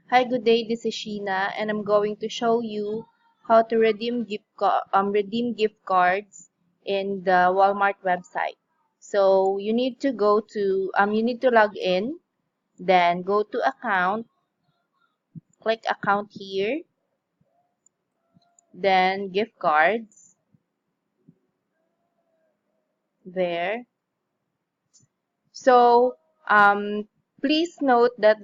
Hi, good day. This is Sheena, and I'm going to show you how to redeem gift cards in the Walmart website. So you need to log in, then go to account, click account here, then gift cards there. So please note that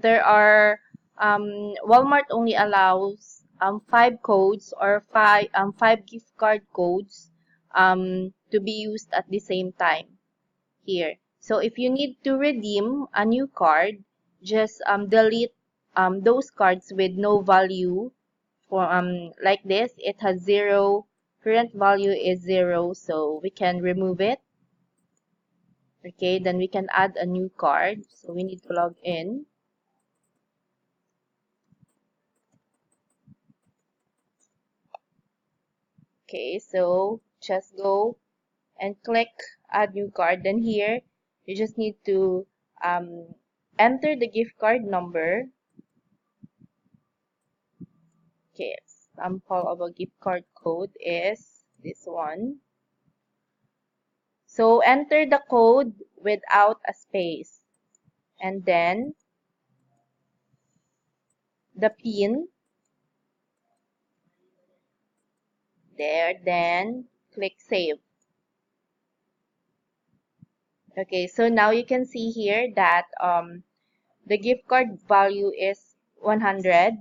Walmart only allows 5 codes or five gift card codes to be used at the same time here. So if you need to redeem a new card, just delete those cards with no value. For like this, it has 0, current value is 0, so we can remove it. Okay, then we can add a new card. So we need to log in. Okay, so just go and click add new card. Then here, you just need to enter the gift card number. Okay, example of a gift card code is this one. So enter the code without a space. And then the PIN. There, then click save. Okay, so now you can see here that the gift card value is 100.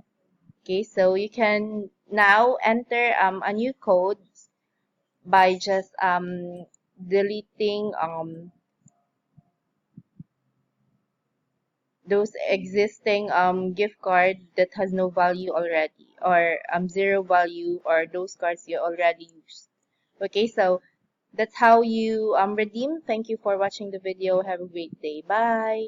Okay, so you can now enter a new code by just deleting those existing gift card that has no value already, or 0 value, or those cards you already used. Okay, so that's how you redeem. Thank you for watching the video. Have a great day. Bye.